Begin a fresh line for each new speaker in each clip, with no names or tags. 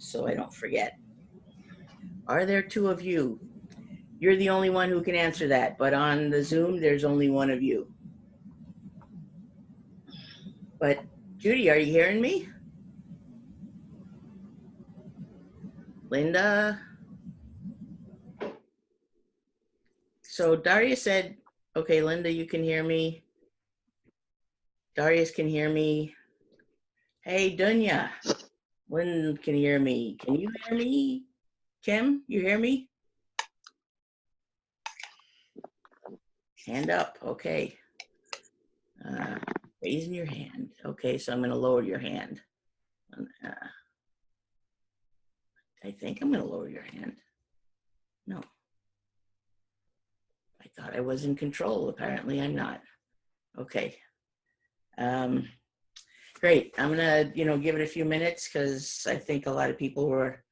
so I don't forget. Are there two of you? You're the only one who can answer that, but on the Zoom, there's only one of you. But Judy, are you hearing me? Linda? So Daria said, okay, Linda, you can hear me. Darius can hear me. Hey, Dunya, Lynn can hear me. Can you hear me? Kim, you hear me? Hand up, okay. Raising your hand. Okay, so I'm gonna lower your hand. I think I'm gonna lower your hand. No. I thought I was in control. Apparently I'm not. Okay. Great. I'm gonna, give it a few minutes because I think a lot of people were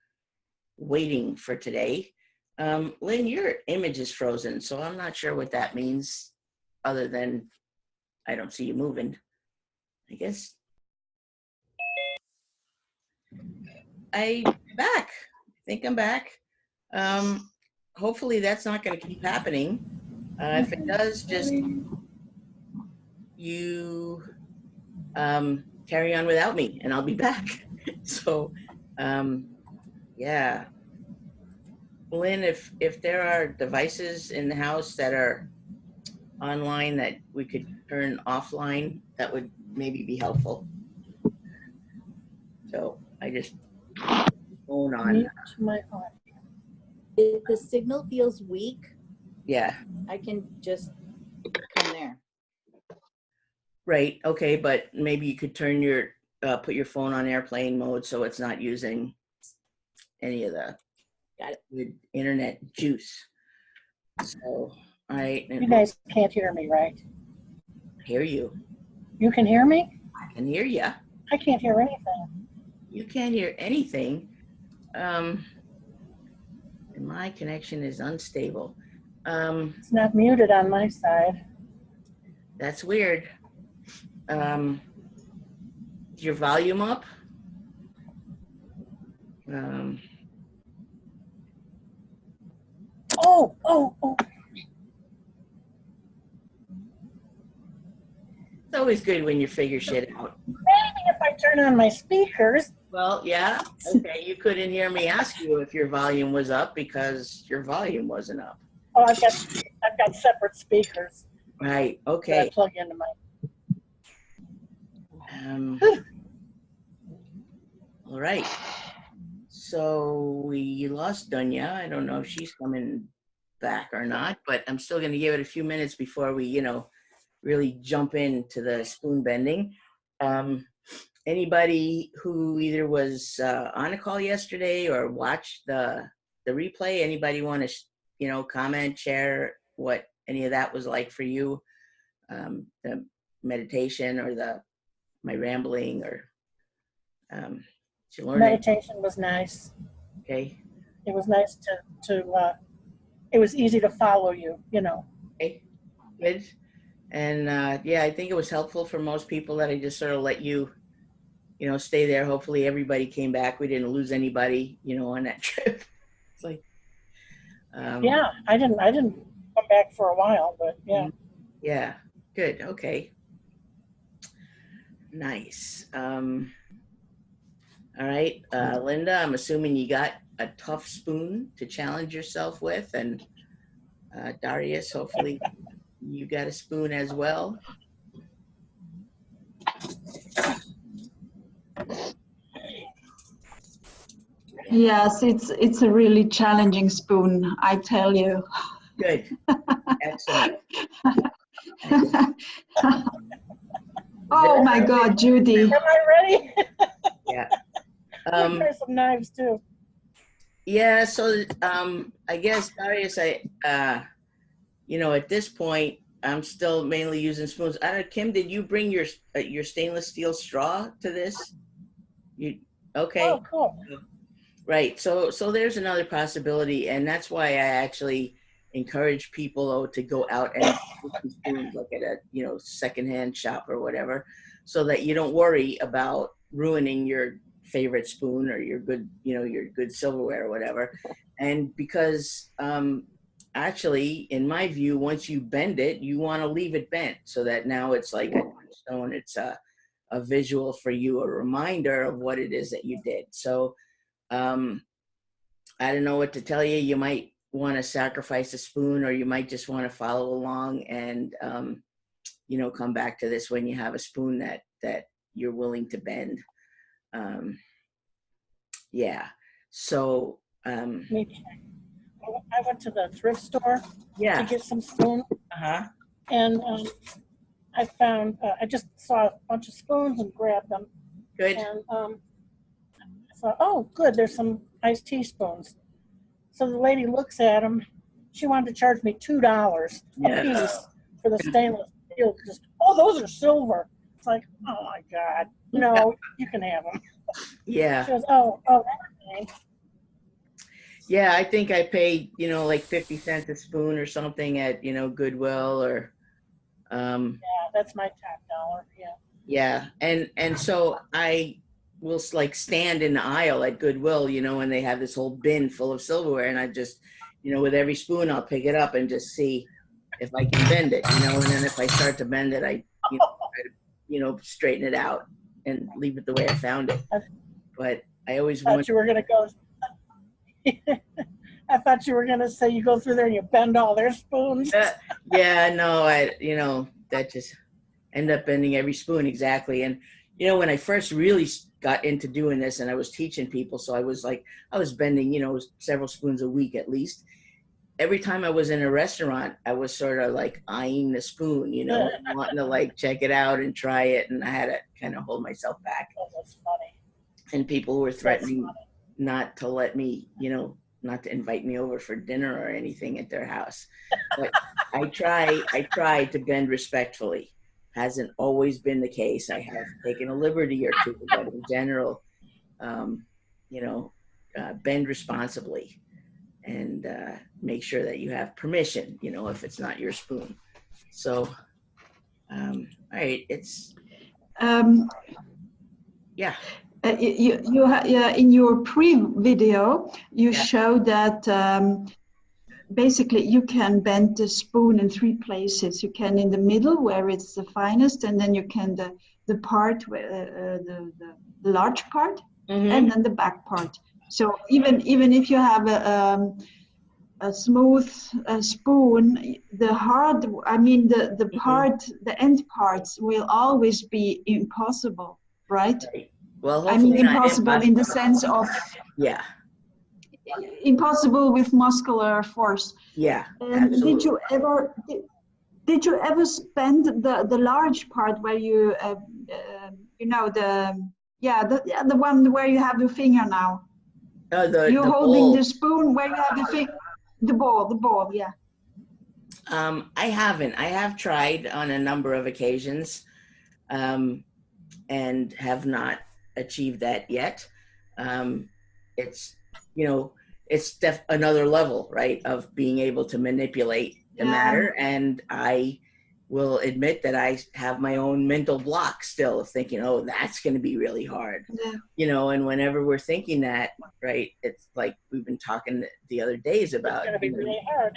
waiting for today. Lynn, your image is frozen, so I'm not sure what that means other than I don't see you moving. I guess I'm back. I think I'm back. Hopefully that's not going to keep happening. If it does, just you carry on without me and I'll be back. So yeah. Lynn, if there are devices in the house that are online that we could turn offline, that would maybe be helpful. So I just phone on.
My phone. If the signal feels weak,
yeah,
I can just come there.
Right. Okay, but maybe you could turn your put your phone on airplane mode so it's not using any of the internet juice. So
you guys can't hear me, right?
Hear you.
You can hear me?
I can hear you.
I can't hear anything.
You can't hear anything. My connection is unstable.
It's not muted on my side.
That's weird. Is your volume up?
Oh.
It's always good when you figure shit out.
Maybe if I turn on my speakers.
Well, yeah. Okay, you couldn't hear me ask you if your volume was up because your volume wasn't up.
Oh, I've got separate speakers.
Right. Okay.
That I plug into my.
All right. So we lost Dunya. I don't know if she's coming back or not, but I'm still going to give it a few minutes before we, really jump into the spoon bending. Anybody who either was on a call yesterday or watched the replay, anybody want to, comment, share what any of that was like for you? The meditation or my rambling or
meditation was nice.
Okay.
It was nice to it was easy to follow you,
Okay, good. And yeah, I think it was helpful for most people that I just sort of let you, stay there. Hopefully everybody came back. We didn't lose anybody, on that trip. It's like,
yeah, I didn't come back for a while, but yeah.
Yeah, good. Okay. Nice. All right, Linda, I'm assuming you got a tough spoon to challenge yourself with, and Darius, hopefully you got a spoon as well.
Yes, it's a really challenging spoon, I tell you.
Good. Excellent.
Oh my God, Judy.
Am I ready?
Yeah.
There's some knives too.
Yeah, so I guess, Darius, at this point, I'm still mainly using spoons. I don't know, Kim, did you bring your stainless steel straw to this? Okay.
Oh, cool.
Right. So there's another possibility, and that's why I actually encourage people to go out and look at a secondhand shop or whatever, so that you don't worry about ruining your favorite spoon or your good, your good silverware or whatever. And because actually, in my view, once you bend it, you want to leave it bent so that now it's like a stone. It's a visual for you, a reminder of what it is that you did. So I don't know what to tell you. You might want to sacrifice a spoon, or you might just want to follow along and, come back to this when you have a spoon that you're willing to bend. Yeah. So,
Maybe. I went to the thrift store to get some spoons, and I found, I just saw a bunch of spoons and grabbed them.
Good.
And I thought, oh, good, there's some iced tea spoons. So the lady looks at them. She wanted to charge me $2 a piece for the stainless steel. Just, oh, those are silver. It's like, oh my God, no, you can have them.
Yeah.
She goes, oh, okay.
Yeah, I think I paid, like 50 cents a spoon or something at, Goodwill or.
Yeah, that's my top dollar. Yeah.
Yeah, and so I will like stand in the aisle at Goodwill, and they have this whole bin full of silverware, and I just, with every spoon I'll pick it up and just see if I can bend it, and then if I start to bend it, I, try to, straighten it out and leave it the way I found it. But I always
thought you were gonna go. I thought you were gonna say you go through there and you bend all their spoons.
Yeah, no, that just end up bending every spoon exactly. And when I first really got into doing this, and I was teaching people, so I was bending several spoons a week at least. Every time I was in a restaurant, I was sort of like eyeing the spoon, wanting to like check it out and try it, and I had to kind of hold myself back.
Oh, that's funny.
And people were threatening not to let me, not to invite me over for dinner or anything at their house. But I try to bend respectfully. Hasn't always been the case. I have taken a liberty or two, but in general, bend responsibly and make sure that you have permission, if it's not your spoon. So, all right, it's, yeah.
In your pre-video, you showed that basically you can bend the spoon in 3 places. You can in the middle where it's the finest, and then you can the part where the large part, and then the back part. So even if you have a smooth spoon, the hard, the part, the end parts will always be impossible, right?
Well,
impossible in the sense of impossible with muscular force.
Yeah.
And absolutely. Did you ever spend the large part where you the one where you have your finger now? You're holding bowl. The spoon where you have the ball, yeah.
I haven't. I have tried on a number of occasions, and have not achieved that yet. It's it's another level, right, of being able to manipulate the matter. And I will admit that I have my own mental block still of thinking, oh, that's going to be really hard. And whenever we're thinking that, right, it's like we've been talking the other days about,
it's going to be really hard.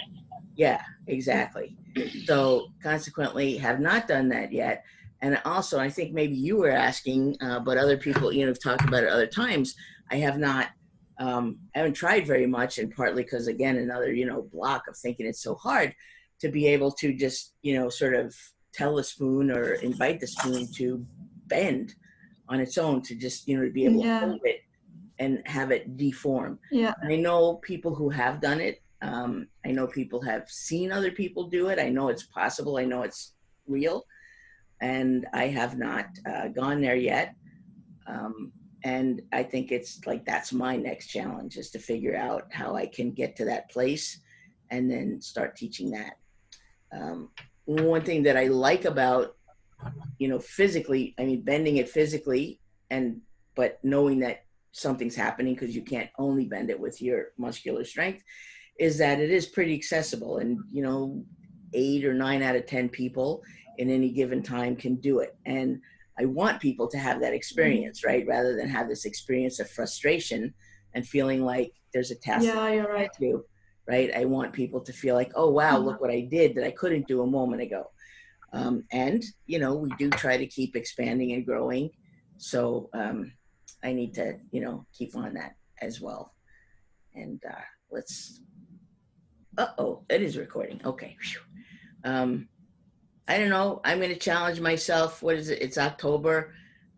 Yeah, exactly. So consequently have not done that yet. And also, I think maybe you were asking, but other people, have talked about it other times. I have not, haven't tried very much, and partly because, again, another, block of thinking it's so hard to be able to just, sort of tell the spoon or invite the spoon to bend on its own, to just, to be able to hold it and have it deform.
Yeah.
I know people who have done it. I know people have seen other people do it. I know it's possible. I know it's real. And I have not gone there yet. And I think it's like, that's my next challenge, is to figure out how I can get to that place and then start teaching that. One thing that I like about, physically, bending it physically, but knowing that something's happening, because you can't only bend it with your muscular strength, is that it is pretty accessible. And, 8 or 9 out of 10 people in any given time can do it. And I want people to have that experience, right? Rather than have this experience of frustration and feeling like there's a task
Yeah, you're right.
to do, right? I want people to feel like, oh, wow, look what I did that I couldn't do a moment ago. And, you know, we do try to keep expanding and growing. So I need to, you know, keep on that as well. And let's, uh-oh, it is recording. Okay. I don't know. I'm going to challenge myself. What is it? It's October.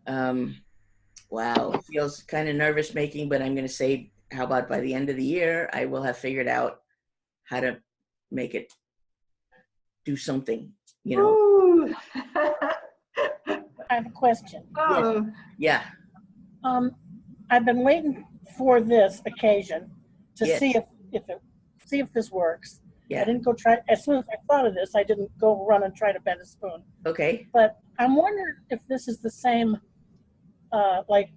Wow. It feels kind of nervous making, but I'm going to say, how about by the end of the year, I will have figured out how to make it do something, you know?
Ooh.
I have a question.
Oh,
Yeah.
I've been waiting for this occasion to
Yes.
see if this works.
Yeah.
I didn't go try, as soon as I thought of this, I didn't go run and try to bend a spoon.
Okay.
But I'm wondering if this is the same, like,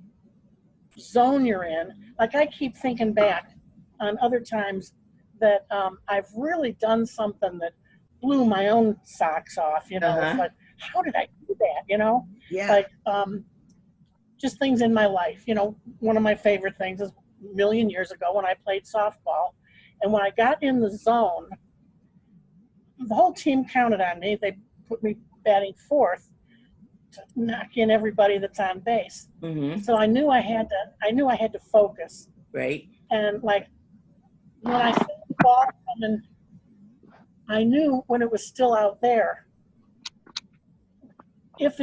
zone you're in. Like, I keep thinking back on other times that I've really done something that blew my own socks off, you know. It's like, how did I do that, you know?
Yeah.
Like, just things in my life. You know, one of my favorite things is a million years ago when I played softball. And when I got in the zone, the whole team counted on me. They put me batting fourth to knock in everybody that's on base.
Mm-hmm.
So I knew I had to focus.
Right.
And like when I saw the ball coming, I knew when it was still out there if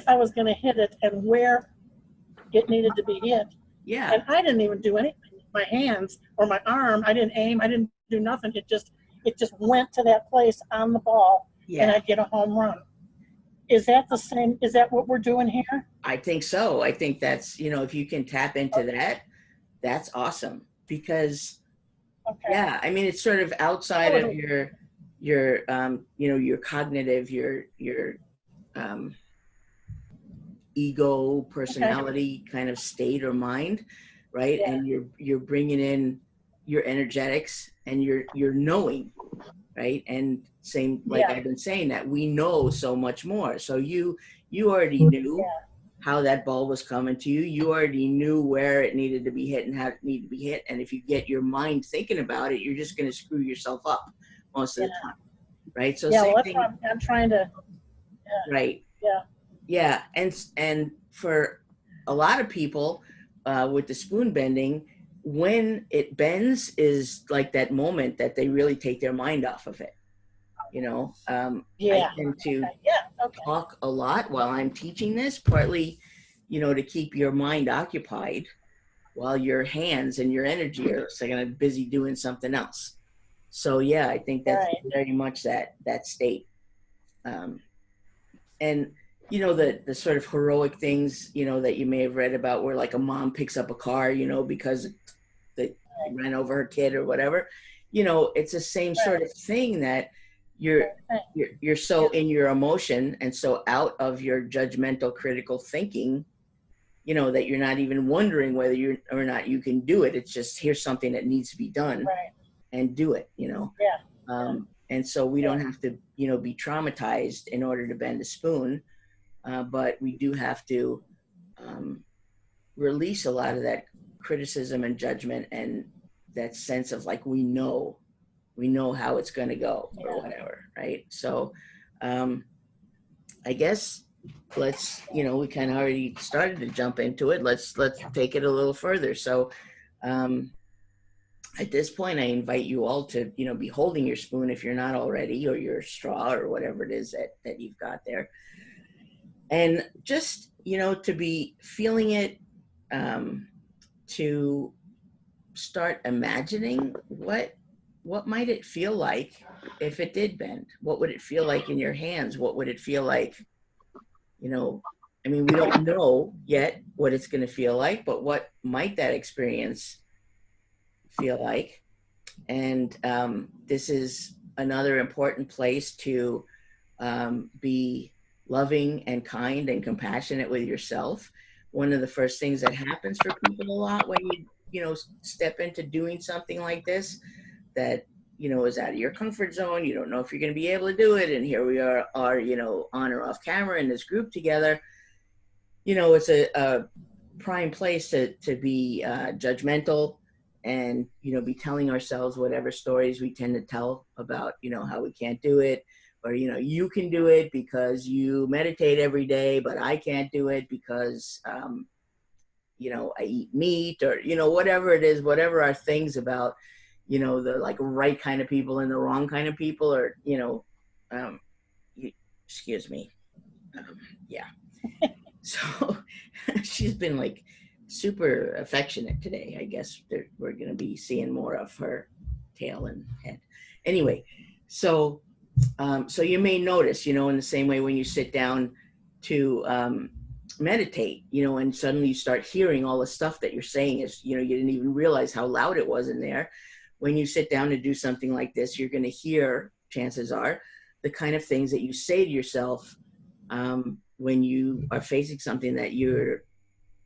I was going to hit it and where it needed to be hit.
Yeah.
And I didn't even do anything with my hands or my arm. I didn't aim. I didn't do nothing. It just went to that place on the ball, and
Yeah.
I'd get a home run. Is that the same? Is that what we're doing here?
I think so. I think that's, you know, if you can tap into that, that's awesome. Because
Okay.
yeah, I mean, it's sort of outside of your you know, your cognitive, your ego, personality kind of state or mind, right?
Yeah.
And you're bringing in your energetics and you're knowing, right? And same, like
Yeah.
I've been saying, that we know so much more. So you already knew how that ball was coming to you. You already knew where it needed to be hit and how it needed to be hit. And if you get your mind thinking about it, you're just going to screw yourself up most of the time, right? So
Yeah,
same
well,
thing,
that's what I'm trying to.
right?
Yeah.
Yeah, and for a lot of people with the spoon bending, when it bends is like that moment that they really take their mind off of it. You know,
Yeah.
I tend to
Yeah. Okay.
talk a lot while I'm teaching this, partly, you know, to keep your mind occupied while your hands and your energy are kind of busy doing something else. So yeah, I think that's very much that state. And you know, the sort of heroic things, you know, that you may have read about where like a mom picks up a car, you know, because they ran over her kid or whatever, you know, it's the same sort of thing, that you're so in your emotion and so out of your judgmental critical thinking, you know, that you're not even wondering whether you or not you can do it. It's just, here's something that needs to be done, and do it, you know. And so we don't have to, you know, be traumatized in order to bend a spoon, but we do have to release a lot of that criticism and judgment and that sense of like, we know how it's going to go or whatever, right? So I guess let's, you know, we kind of already started to jump into it. Let's take it a little further. So at this point, I invite you all to, you know, be holding your spoon if you're not already, or your straw or whatever it is that you've got there. And just, you know, to be feeling it, to start imagining what might it feel like if it did bend? What would it feel like in your hands? What would it feel like, you know, I mean, we don't know yet what it's going to feel like, but what might that experience feel like? And this is another important place to be loving and kind and compassionate with yourself. One of the first things that happens for people a lot when you know, step into doing something like this, that, you know, is out of your comfort zone, you don't know if you're going to be able to do it, and here we are, you know, on or off camera in this group together, you know, it's a prime place to be judgmental and, you know, be telling ourselves whatever stories we tend to tell about, you know, how we can't do it, or, you know, you can do it because you meditate every day, but I can't do it because, you know, I eat meat, or, you know, whatever it is, whatever our things about, you know, the like right kind of people and the wrong kind of people, or, you know, um, you, excuse me. Yeah. So she's been like super affectionate today. I guess we're going to be seeing more of her tail and head. Anyway, so so you may notice, you know, in the same way when you sit down to meditate, you know, and suddenly you start hearing all the stuff that you're saying is, you know, you didn't even realize how loud it was in there. When you sit down to do something like this, you're going to hear, chances are, the kind of things that you say to yourself when you are facing something that you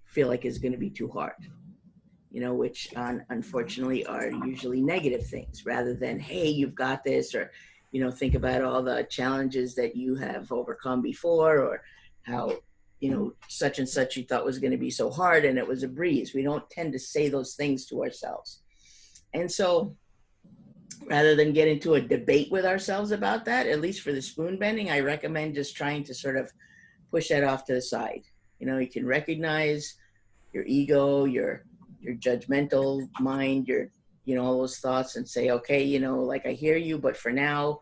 feel like is going to be too hard, you know, which unfortunately are usually negative things rather than, hey, you've got this, or, you know, think about all the challenges that you have overcome before, or how, you know, such and such you thought was going to be so hard and it was a breeze. We don't tend to say those things to ourselves. And so rather than get into a debate with ourselves about that, at least for the spoon bending, I recommend just trying to sort of push that off to the side. You know, you can recognize your ego, your judgmental mind, your, you know, all those thoughts, and say, okay, you know, like I hear you, but for now,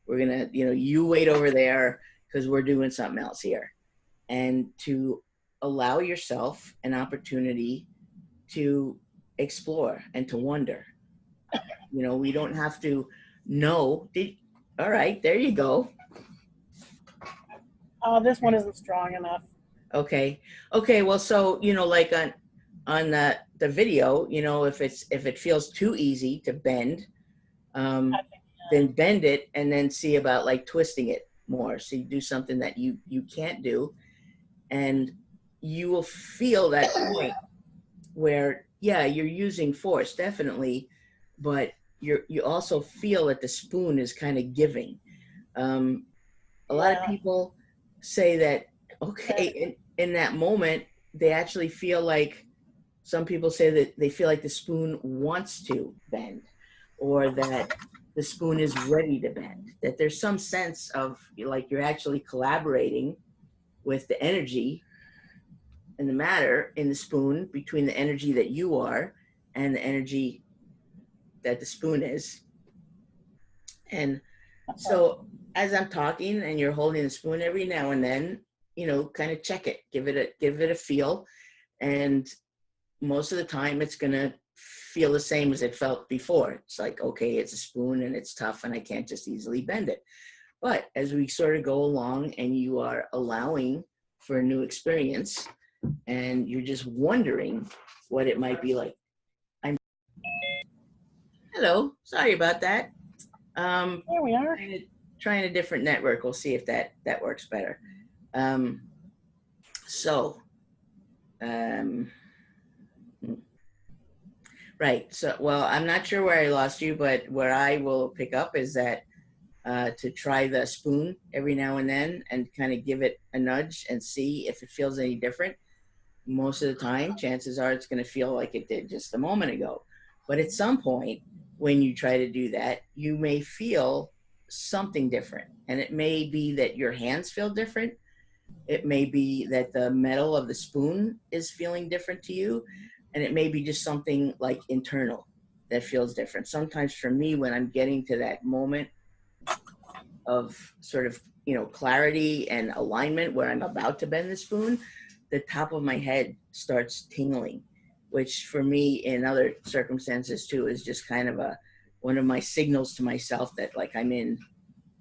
we're gonna, you know, you wait over there because we're doing something else here. And to allow yourself an opportunity to explore and to wonder. You know, we don't have to know. All right, there you go.
Oh, this one isn't strong enough.
Okay. Okay. Well, so, you know, like on the video, you know, if it feels too easy to bend, then bend it and then see about like twisting it more. So you do something that you can't do, and you will feel that point where, yeah, you're using force, definitely, but you also feel that the spoon is kind of giving. A lot of people say that, okay, in that moment, they actually feel like, some people say that they feel like the spoon wants to bend, or that the spoon is ready to bend, that there's some sense of like you're actually collaborating with the energy and the matter in the spoon, between the energy that you are and the energy that the spoon is. And so as I'm talking and you're holding the spoon, every now and then, you know, kind of check it, give it a feel. And most of the time it's going to feel the same as it felt before. It's like, okay, it's a spoon and it's tough and I can't just easily bend it. But as we sort of go along and you are allowing for a new experience and you're just wondering what it might be like. Hello, sorry about that.
Here we are.
Trying a different network. We'll see if that works better. Right. So, well, I'm not sure where I lost you, but where I will pick up is that to try the spoon every now and then and kind of give it a nudge and see if it feels any different. Most of the time, chances are it's going to feel like it did just a moment ago. But at some point, when you try to do that, you may feel something different. And it may be that your hands feel different. It may be that the metal of the spoon is feeling different to you. And it may be just something like internal that feels different. Sometimes for me, when I'm getting to that moment of sort of, you know, clarity and alignment where I'm about to bend the spoon, the top of my head starts tingling, which for me in other circumstances too is just kind of one of my signals to myself that like I'm in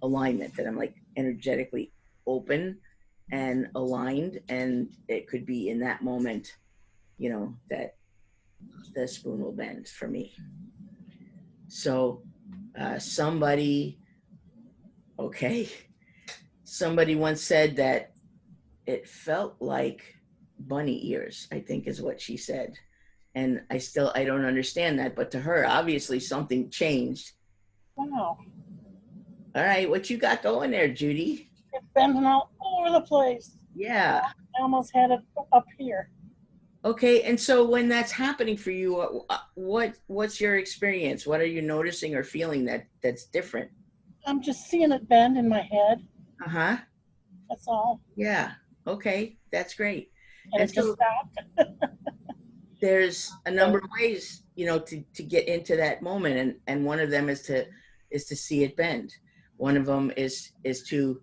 alignment, that I'm like energetically open and aligned. And it could be in that moment, you know, that the spoon will bend for me. So somebody once said that it felt like bunny ears, I think is what she said. And I don't understand that, but to her, obviously something changed.
Wow.
All right, what you got going there, Judy?
It's bending all over the place.
Yeah.
I almost had it up here.
Okay. And so when that's happening for you, what's your experience? What are you noticing or feeling that's different?
I'm just seeing it bend in my head.
Uh-huh.
That's all.
Yeah. Okay. That's great.
And
And
it just
so
stopped.
there's a number of ways, to get into that moment. And one of them is to see it bend. One of them is to,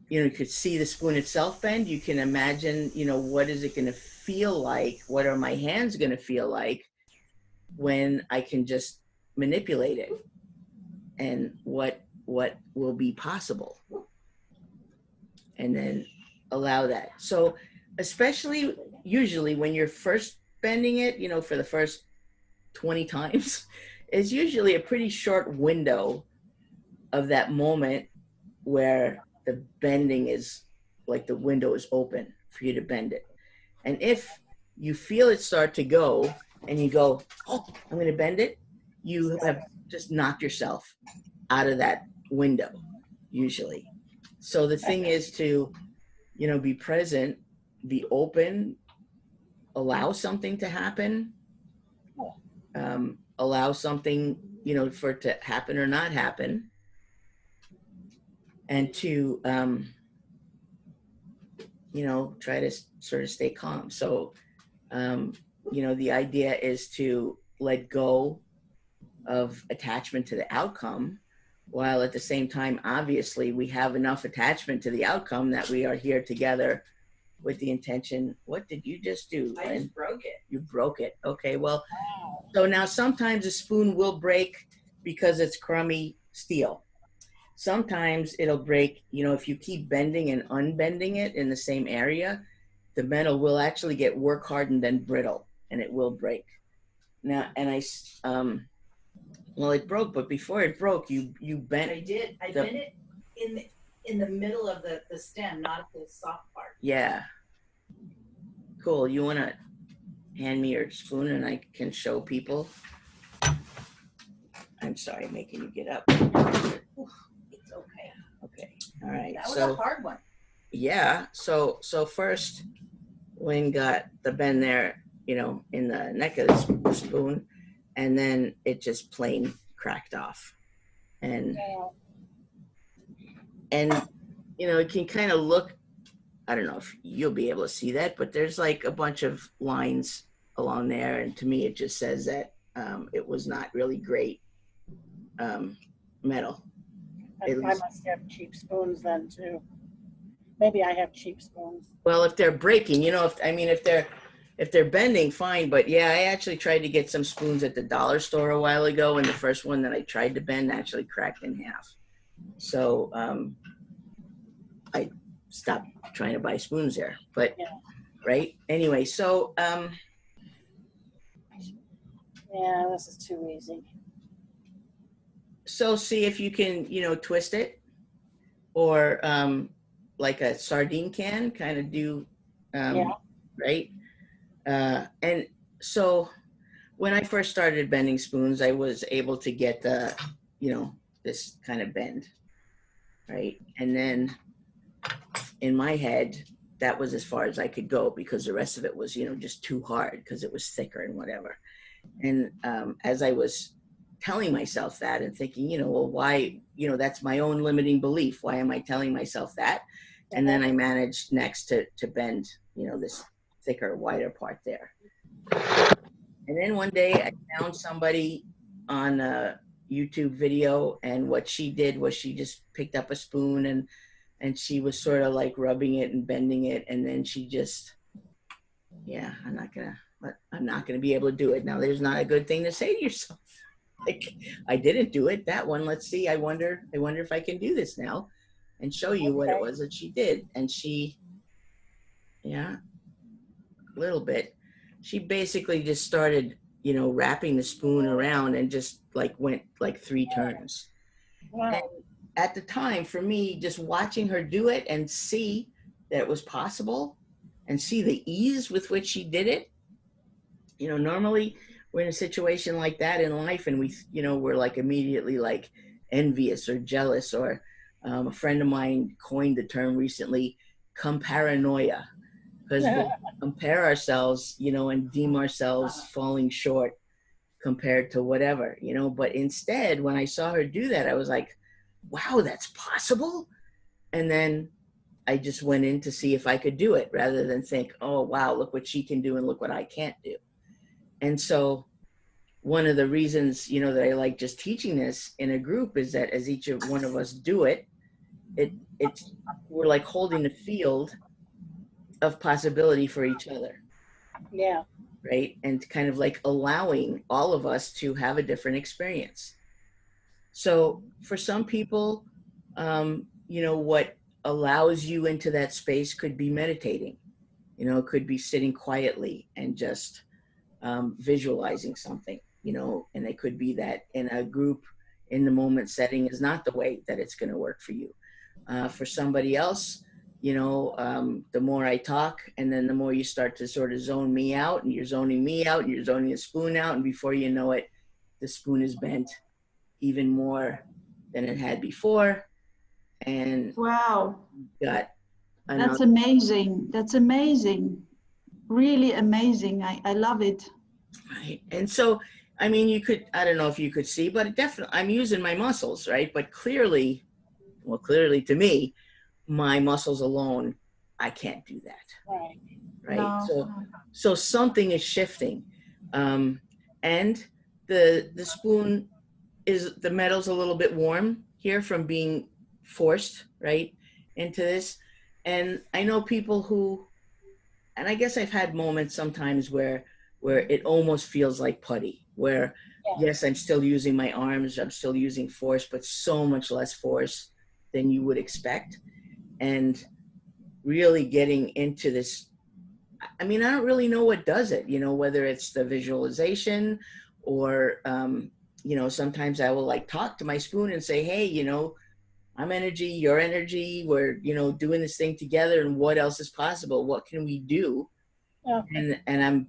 you could see the spoon itself bend. You can imagine, what is it going to feel like? What are my hands going to feel like when I can just manipulate it? And what will be possible? And then allow that. So especially usually when you're first bending it, for the first 20 times, is usually a pretty short window of that moment where the bending is like the window is open for you to bend it. And if you feel it start to go and you go, oh, I'm going to bend it, you have just knocked yourself out of that window usually. So the thing is to, be present, be open, allow something to happen, allow something, for it to happen or not happen, and to, try to sort of stay calm. So, the idea is to let go of attachment to the outcome, while at the same time, obviously, we have enough attachment to the outcome that we are here together with the intention. What did you just do?
I just broke it.
You broke it. Okay, well, so now sometimes a spoon will break because it's crummy steel. Sometimes it'll break, if you keep bending and unbending it in the same area, the metal will actually get work hardened and brittle, and it will break. Now, and well, it broke, but before it broke, you bent.
I did. I bent it in the middle of the stem, not at the soft part.
Yeah. Cool. You want to hand me your spoon and I can show people? I'm sorry, making you get up.
It's okay.
Okay. All right.
That was a hard one.
Yeah. So first, Lynn got the bend there, in the neck of the spoon, and then it just plain cracked off. And it can kind of look, I don't know if you'll be able to see that, but there's like a bunch of lines along there. And to me, it just says that it was not really great metal.
I must have cheap spoons then too. Maybe I have cheap spoons.
Well, if they're breaking, if they're bending, fine. But yeah, I actually tried to get some spoons at the dollar store a while ago, and the first one that I tried to bend actually cracked in half. So I stopped trying to buy spoons there. But right anyway, so
yeah, this is too easy.
So see if you can, twist it, or like a sardine can, kind of do, right? And so when I first started bending spoons, I was able to get the, this kind of bend, right? And then in my head, that was as far as I could go, because the rest of it was, just too hard because it was thicker and whatever. And as I was telling myself that and thinking, well, why, that's my own limiting belief. Why am I telling myself that? And then I managed next to bend, this thicker, wider part there. And then one day I found somebody on a YouTube video, and what she did was she just picked up a spoon and she was sort of like rubbing it and bending it. And then she just, I'm not going to be able to do it. Now, there's not a good thing to say to yourself. Like, I didn't do it. That one, let's see. I wonder if I can do this now and show you what it was that she did. And she, a little bit. She basically just started, wrapping the spoon around and just like went like 3 turns.
Wow.
And at the time, for me, just watching her do it and see that it was possible and see the ease with which she did it. Normally we're in a situation like that in life, and we, we're like immediately like envious or jealous, or a friend of mine coined the term recently, comparanoia, because we compare ourselves, and deem ourselves falling short compared to whatever, but instead, when I saw her do that, I was like, wow, that's possible. And then I just went in to see if I could do it rather than think, oh, wow, look what she can do and look what I can't do. And so one of the reasons, that I like just teaching this in a group is that as each of one of us do it, we're like holding the field of possibility for each other.
Yeah.
Right. And kind of like allowing all of us to have a different experience. So for some people, what allows you into that space could be meditating, it could be sitting quietly and just visualizing something, and it could be that in a group in the moment setting is not the way that it's going to work for you. For somebody else, the more I talk, and then the more you start to sort of zone me out, and you're zoning me out, and you're zoning the spoon out, and before you know it, the spoon is bent even more than it had before. And
Wow,
got
that's amazing. That's amazing. Really amazing. I love it.
Right. And so, I mean, I don't know if you could see, but definitely I'm using my muscles, right? But clearly to me, my muscles alone, I can't do that. Right.
No.
So something is shifting. And the spoon the metal's a little bit warm here from being forced, right, into this. And I know people who, and I guess I've had moments sometimes where it almost feels like putty, where yes, I'm still using my arms, I'm still using force, but so much less force than you would expect. And really getting into this, I mean, I don't really know what does it, whether it's the visualization or, sometimes I will like talk to my spoon and say, hey, I'm energy, your energy, we're, doing this thing together, and what else is possible? What can we do?
Yeah.
And I'm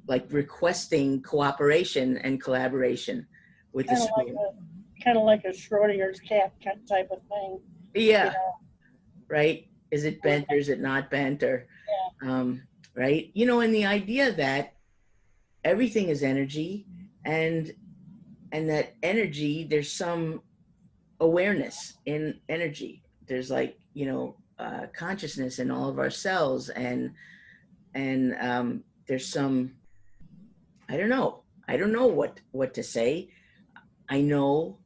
like requesting cooperation and collaboration with the spoon.
Kind of like a Schrodinger's cat type of thing.
Yeah. Right. Is it bent or is it not bent? Or, right. And the idea that everything is energy, and that energy, there's some awareness in energy. There's like, consciousness in all of our cells, and there's some, I don't know what to say. I know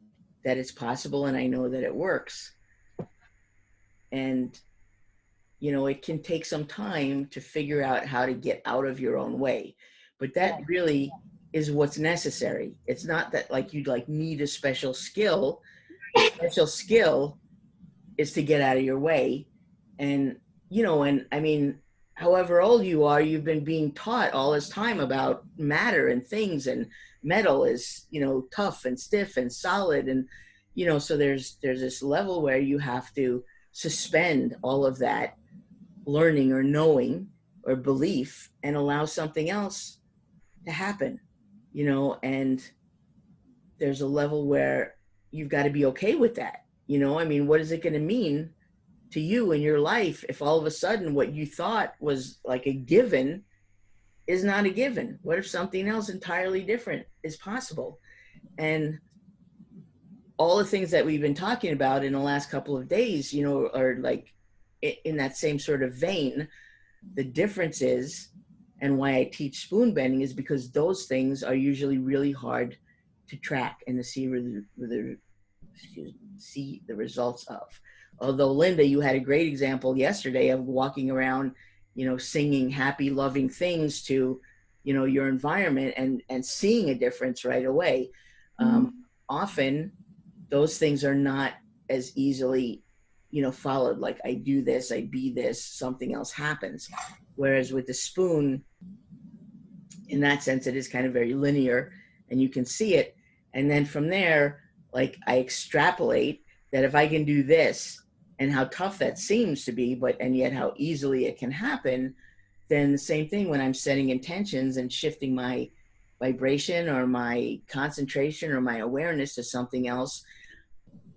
that it's possible, and I know that it works. And, it can take some time to figure out how to get out of your own way, but that really is what's necessary. It's not that like you'd like need a special skill. Special skill is to get out of your way. And, and I mean, however old you are, you've been being taught all this time about matter and things, and metal is, tough and stiff and solid. And, so there's this level where you have to suspend all of that learning or knowing or belief and allow something else to happen, and there's a level where you've got to be okay with that. I mean, what is it going to mean to you in your life if all of a sudden what you thought was like a given is not a given? What if something else entirely different is possible? And all the things that we've been talking about in the last couple of days, are like in that same sort of vein. The difference is, and why I teach spoon bending, is because those things are usually really hard to track and to see the results of. Although, Linda, you had a great example yesterday of walking around, singing happy, loving things to, your environment, and seeing a difference right away. Often those things are not as easily, followed. Like, I do this, I be this, something else happens. Whereas with the spoon, in that sense, it is kind of very linear, and you can see it. And then from there, like, I extrapolate that if I can do this, and how tough that seems to be, and yet how easily it can happen, then the same thing when I'm setting intentions and shifting my vibration or my concentration or my awareness to something else,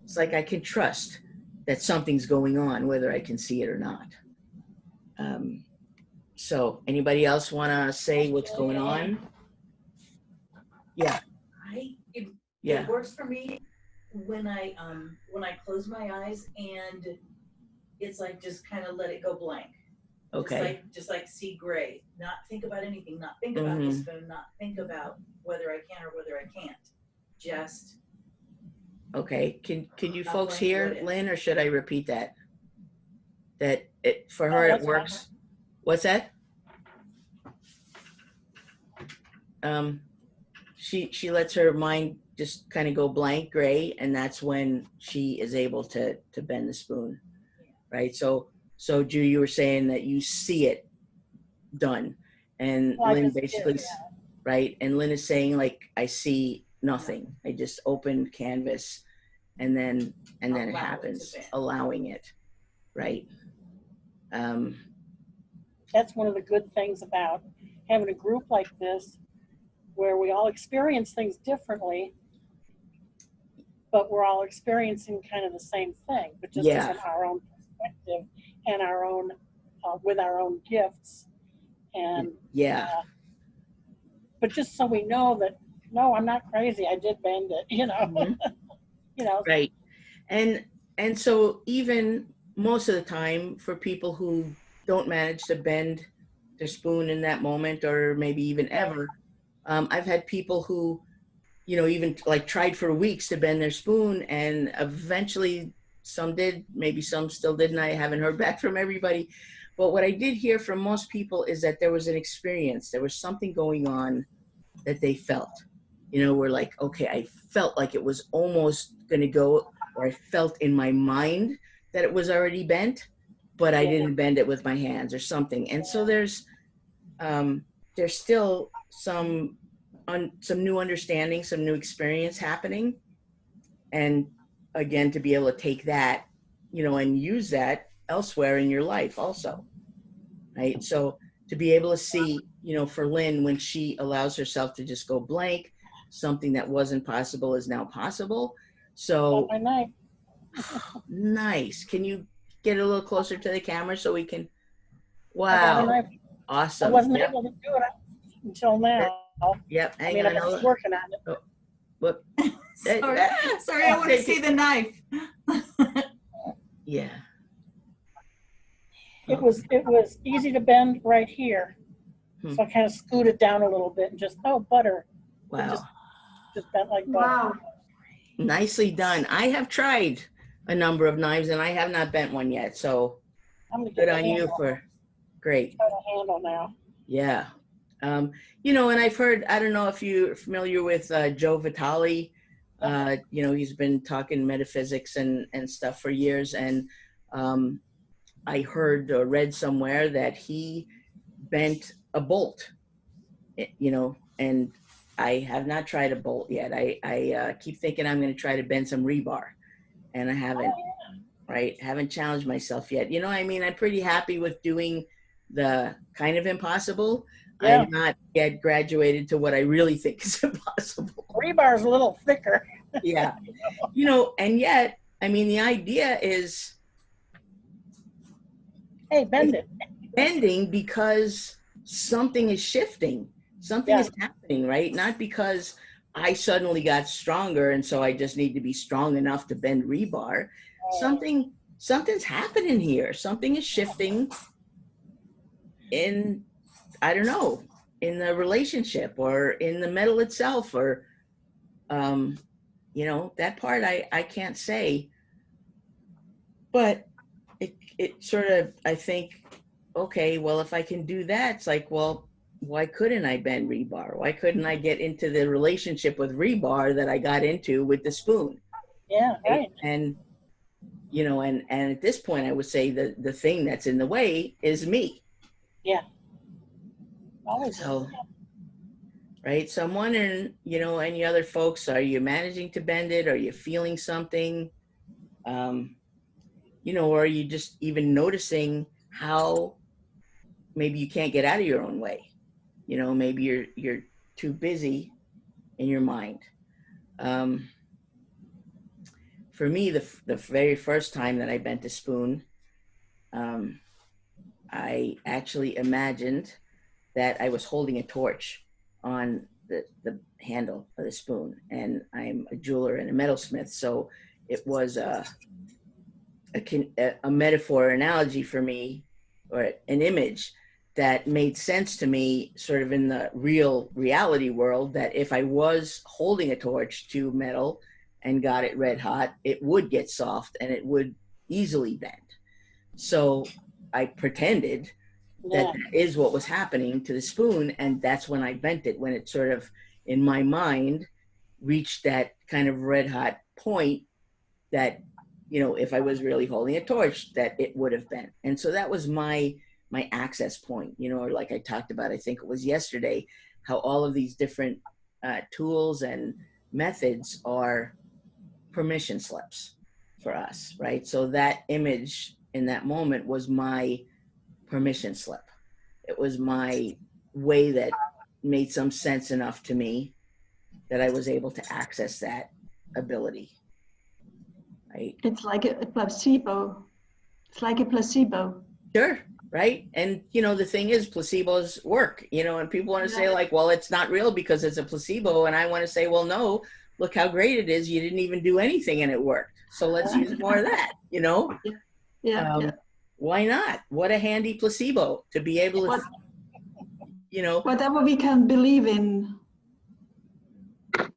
it's like I can trust that something's going on, whether I can see it or not. So anybody else want to say what's going on? Yeah.
It
Yeah.
works for me when I close my eyes and it's like just kind of let it go blank.
Okay.
Just like see gray, not think about anything, not think about the spoon, not think about whether I can or whether I can't. Just
Okay. Can you
Not
folks
blank
hear
what if.
Lynn, or should I repeat that? That it for her
Oh,
it
that's
works. What's that? She lets her mind just kind of go blank gray, and that's when she is able to bend the spoon, right? So Ju, you were saying that you see it done, and
Well, I
Lynn
just did,
basically, right? And Lynn is saying, like, I see nothing. I just open canvas, and then it
Allow it to
happens,
bend.
allowing it, right?
That's one of the good things about having a group like this, where we all experience things differently, but we're all experiencing kind of the same thing, but just
Yeah.
from our own perspective and our own, with our own gifts. And
Yeah.
but just so we know that, no, I'm not crazy. I did bend it, you know.
Mhm.
You know.
Right. And so even most of the time, for people who don't manage to bend their spoon in that moment, or maybe even ever, I've had people who, you know, even like tried for weeks to bend their spoon, and eventually some did, maybe some still didn't. I haven't heard back from everybody. But what I did hear from most people is that there was an experience, there was something going on that they felt. You know, we're like, okay, I felt like it was almost going to go, or I felt in my mind that it was already bent, but I didn't bend it with my hands or something. And so there's still some new understanding, some new experience happening. And again, to be able to take that, you know, and use that elsewhere in your life also, right? So to be able to see, you know, for Lynn, when she allows herself to just go blank, something that wasn't possible is now possible. So
Got my knife.
nice. Can you get a little closer to the camera so we can?
I got a
Wow.
knife. I
Awesome.
wasn't
Yep.
able to do it until now.
Yep.
I
Hang
mean,
on.
I'm working on it.
Oh, whoop.
sorry, I want to see the knife.
Yeah.
It was easy to bend right here.
Hmm.
So I kind of scooted down a little bit and just, butter. It
Wow.
just bent like butter.
Wow.
Nicely done. I have tried a number of knives and I have not bent one yet. So
I'm gonna
good
get
on you for great.
the handle now.
Yeah. You know, and I've heard, I don't know if you're familiar with Joe Vitale. You know, he's been talking metaphysics and stuff for years. And I heard or read somewhere that he bent a bolt, you know, and I have not tried a bolt yet. I keep thinking I'm going to try to bend some rebar, and I haven't, right? Haven't challenged myself yet. You know, I mean, I'm pretty happy with doing the kind of impossible.
Yeah.
I'm not yet graduated to what I really think is impossible.
Rebar's a little thicker.
Yeah. You know, and yet, I mean, the idea is
Hey, bend it.
bending because something is shifting. Something is happening, right? Not because I suddenly got stronger and so I just need to be strong enough to bend rebar. Something's happening here. Something is shifting in, I don't know, in the relationship or in the metal itself, or you know, that part I can't say. But it sort of, I think, okay, well, if I can do that, it's like, well, why couldn't I bend rebar? Why couldn't I get into the relationship with rebar that I got into with the spoon?
Yeah, right.
And, you know, and at this point, I would say the thing that's in the way is me.
Yeah. Always.
So, right. So I'm wondering, you know, any other folks, are you managing to bend it? Are you feeling something? You know, or are you just even noticing how maybe you can't get out of your own way? You know, maybe you're too busy in your mind. for me, the very first time that I bent a spoon, I actually imagined that I was holding a torch on the handle of the spoon. And I'm a jeweler and a metalsmith, so it was a metaphor, analogy for me, or an image that made sense to me sort of in the reality world, that if I was holding a torch to metal and got it red hot, it would get soft and it would easily bend. So I pretended that that is what was happening to the spoon, and that's when I bent it, when it sort of, in my mind, reached that kind of red hot point that, you know, if I was really holding a torch, that it would have bent. And so that was my access point, you know, or like I talked about, I think it was yesterday, how all of these different tools and methods are permission slips for us, right? So that image in that moment was my permission slip. It was my way that made some sense enough to me that I was able to access that ability. Right?
It's like a placebo. It's like a placebo.
Sure, right? And you know, the thing is, placebos work, you know, and people want to say like, well, it's not real because it's a placebo. And I want to say, well, no, look how great it is. You didn't even do anything and it worked. So let's use more of that, you know?
Yeah.
Why not? What a handy placebo to be able to, you know.
Whatever we can believe in.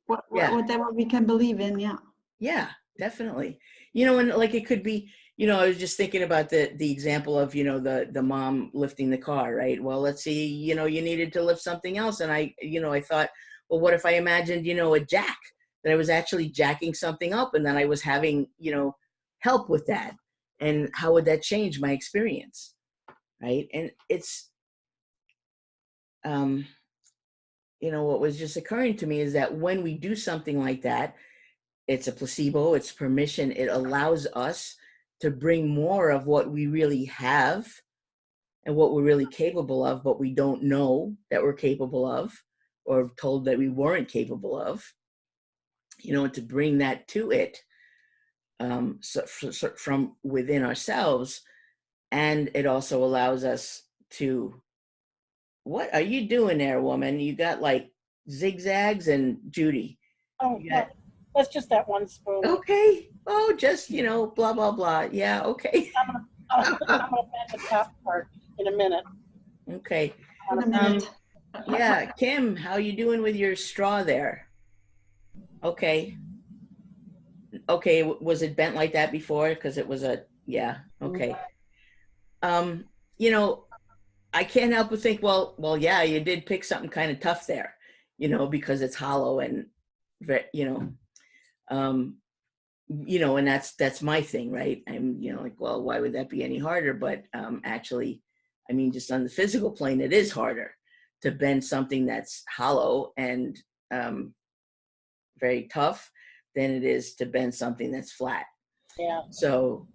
Whatever we can believe in, yeah.
Yeah, definitely. You know, and like it could be, you know, I was just thinking about the example of, you know, the mom lifting the car, right? Well, let's see, you know, you needed to lift something else. And I thought, well, what if I imagined, you know, a jack, that I was actually jacking something up and then I was having, you know, help with that. And how would that change my experience? Right. And it's, you know, what was just occurring to me is that when we do something like that, it's a placebo, it's permission. It allows us to bring more of what we really have and what we're really capable of, but we don't know that we're capable of, or told that we weren't capable of, you know, to bring that to it from within ourselves. And it also allows us to, what are you doing there, woman? You got like zigzags. And Judy.
Oh,
got,
that's just that one spoon.
okay. Oh, just, you know, blah, blah, blah. Yeah, okay.
I'm gonna bend the top part in a minute.
Okay.
In a minute.
Yeah, Kim, how you doing with your straw there? Okay. Okay, was it bent like that before? Because it was yeah, okay. You know, I can't help but think, well, yeah, you did pick something kind of tough there, you know, because it's hollow and, you know, and that's my thing, right? I'm, you know, like, well, why would that be any harder? But actually, I mean, just on the physical plane, it is harder to bend something that's hollow and very tough than it is to bend something that's flat.
Yeah.
So,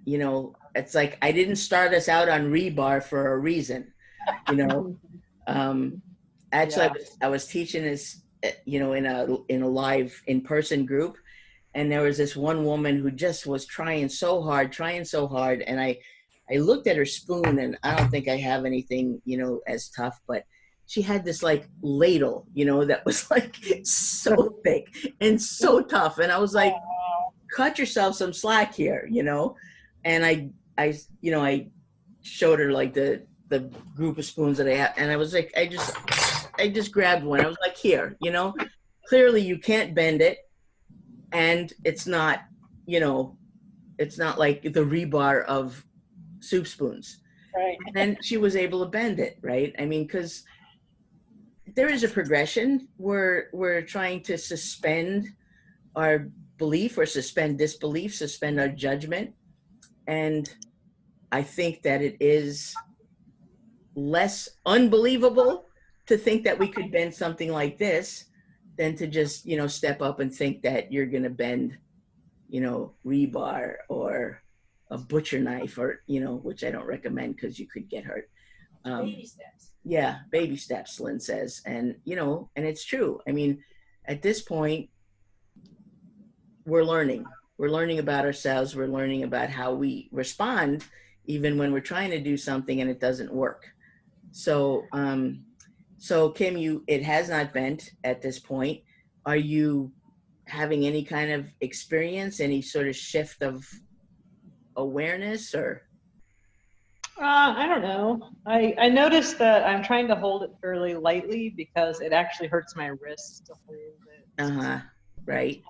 you know, it's like I didn't start us out on rebar for a reason, you know. Actually, yeah. I was teaching this, you know, in a live in-person group, and there was this one woman who just was trying so hard, and I looked at her spoon, and I don't think I have anything, you know, as tough, but she had this like ladle, you know, that was like so thick and so tough, and I was like, cut yourself some slack here, you know. And I you know, I showed her like the group of spoons that I have, and I was like, I just grabbed one. I was like, here, you know, clearly you can't bend it, and it's not, you know, it's not like the rebar of soup spoons.
Right.
And then she was able to bend it, right? I mean, because there is a progression. We're trying to suspend our belief, or suspend disbelief, suspend our judgment. And I think that it is less unbelievable to think that we could bend something like this than to just, you know, step up and think that you're going to bend, you know, rebar or a butcher knife, or, you know, which I don't recommend because you could get hurt.
Baby steps.
Yeah, baby steps, Lynn says. And, you know, and it's true. I mean, at this point, we're learning. We're learning about ourselves. We're learning about how we respond, even when we're trying to do something and it doesn't work. So, so Kim, it has not bent at this point. Are you having any kind of experience, any sort of shift of awareness, or?
I don't know. I noticed that I'm trying to hold it fairly lightly because it actually hurts my wrist to hold it.
Uh-huh. Right.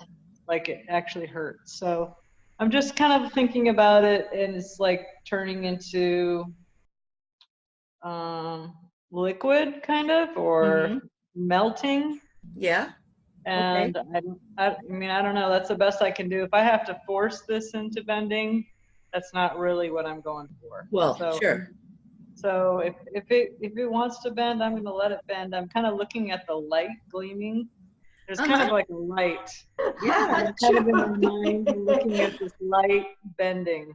Like it actually hurts. So I'm just kind of thinking about it, and it's like turning into liquid kind of, or melting.
Yeah. Okay.
And I mean, I don't know. That's the best I can do. If I have to force this into bending, that's not really what I'm going for.
Well,
So,
sure.
so if it wants to bend, I'm going to let it bend. I'm kind of looking at the light gleaming. There's kind of like a light.
Yeah.
I'm kind of in my mind looking at this light bending.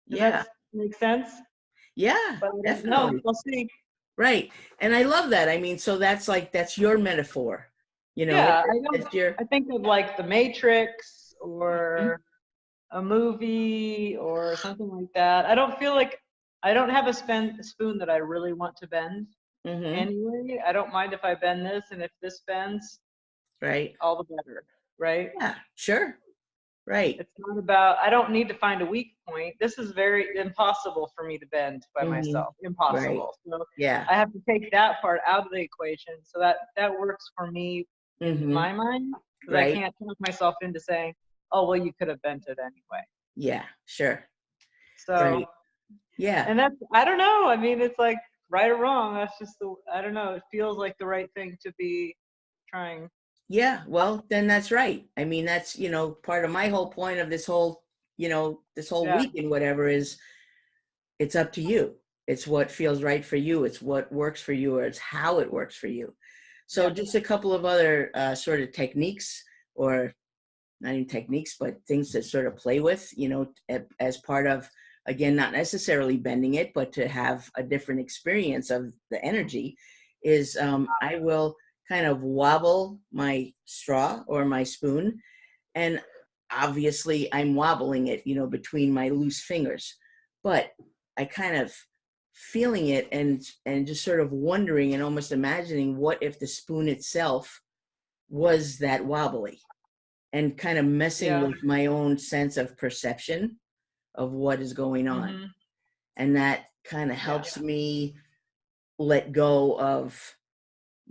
Does
Yeah.
that make sense?
Yeah.
But I don't
Definitely.
know. We'll see.
Right. And I love that. I mean, so that's your metaphor, you know.
Yeah,
It's
I think of like The Matrix or a movie or something like that. I don't feel like I don't have a spoon that I really want to bend anyway. I don't mind if I bend this, and if this bends,
right.
all the better, right?
Yeah, sure. Right.
It's not about, I don't need to find a weak point. This is very impossible for me to bend by myself. Impossible. So
Yeah.
I have to take that part out of the equation. So that works for me in my mind, because I can't talk myself into saying, oh, well, you could have bent it anyway.
Yeah, sure.
So,
right. Yeah.
and that's, I don't know. I mean, it's like right or wrong. That's just I don't know. It feels like the right thing to be trying.
Yeah, well, then that's right. I mean, that's, part of my whole point of this whole, this whole week and whatever is it's up to you. It's what feels right for you. It's what works for you, or it's how it works for you. So just a couple of other sort of techniques, or not even techniques, but things to sort of play with, as part of, again, not necessarily bending it, but to have a different experience of the energy is I will kind of wobble my straw or my spoon. And obviously I'm wobbling it, between my loose fingers, but I kind of feeling it and just sort of wondering and almost imagining what if the spoon itself was that wobbly, and kind of messing with my own sense of perception of what is going on. And that kind of helps me let go of,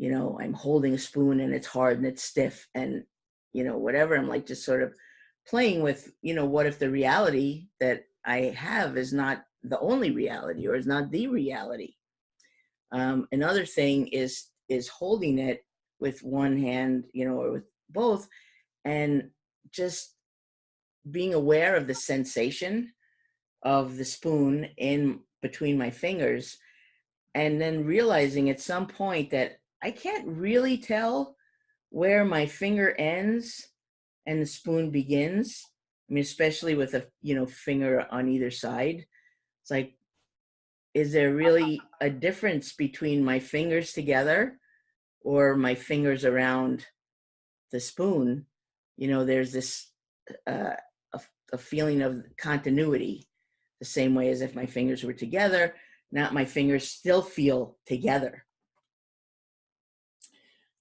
I'm holding a spoon and it's hard and it's stiff and, whatever. I'm like just sort of playing with, what if the reality that I have is not the only reality, or is not the reality. Another thing is holding it with one hand, or with both, and just being aware of the sensation of the spoon in between my fingers, and then realizing at some point that I can't really tell where my finger ends and the spoon begins. I mean, especially with a, finger on either side. It's like, is there really a difference between my fingers together or my fingers around the spoon? There's this a feeling of continuity, the same way as if my fingers were together. Now my fingers still feel together.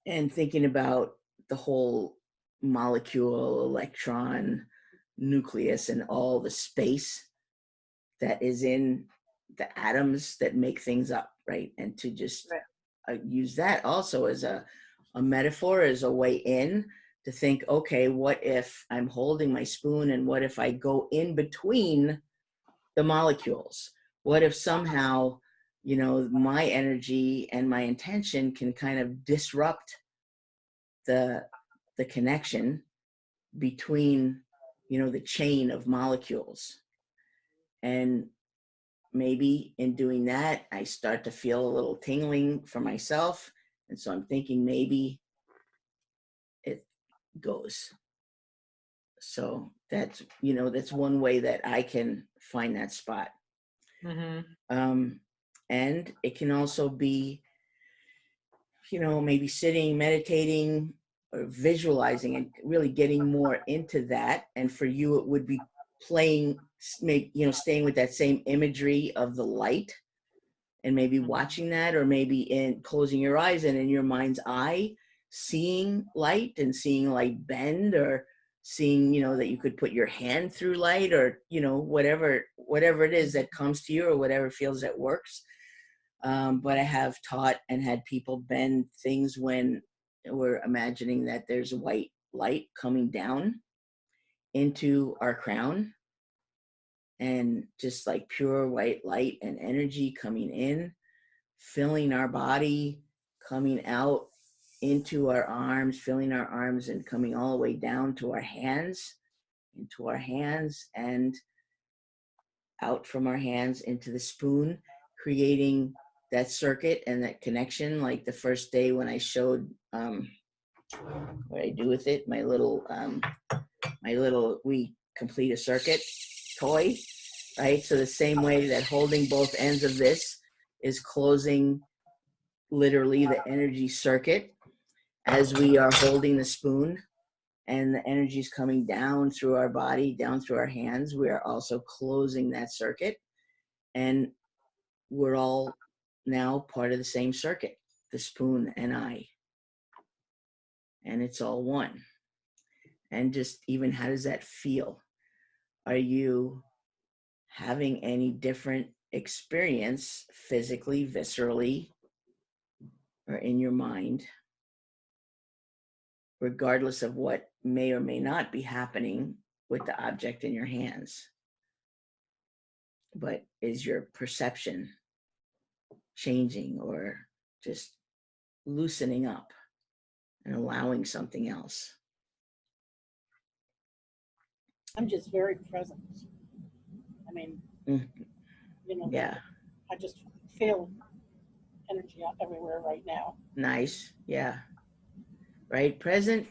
And thinking about the whole molecule, electron, nucleus, and all the space that is in the atoms that make things up, right? And to just use that also as a metaphor, as a way in, to think, okay, what if I'm holding my spoon, and what if I go in between the molecules? What if somehow, my energy and my intention can kind of disrupt the connection between, the chain of molecules? And maybe in doing that, I start to feel a little tingling for myself. And so I'm thinking maybe it goes. So that's, that's one way that I can find that spot. And it can also be, maybe sitting, meditating, or visualizing and really getting more into that. And for you, it would be playing, staying with that same imagery of the light and maybe watching that, or maybe in closing your eyes and in your mind's eye, seeing light and seeing light bend, or seeing, that you could put your hand through light, or, whatever it is that comes to you, or whatever feels that works. But I have taught and had people bend things when we're imagining that there's white light coming down into our crown, and just like pure white light and energy coming in, filling our body, coming out into our arms, filling our arms and coming all the way down to our hands, into our hands, and out from our hands into the spoon, creating that circuit and that connection. Like the first day when I showed what I do with it, my little we complete a circuit toy, right? So the same way that holding both ends of this is closing literally the energy circuit, as we are holding the spoon and the energy is coming down through our body, down through our hands, we are also closing that circuit. And we're all now part of the same circuit, the spoon and I. And it's all one. And just even, how does that feel? Are you having any different experience physically, viscerally, or in your mind, regardless of what may or may not be happening with the object in your hands? But is your perception changing, or just loosening up and allowing something else?
I'm just very present. I mean,
Yeah.
I just feel energy out everywhere right now.
Nice. Yeah. Right. Present,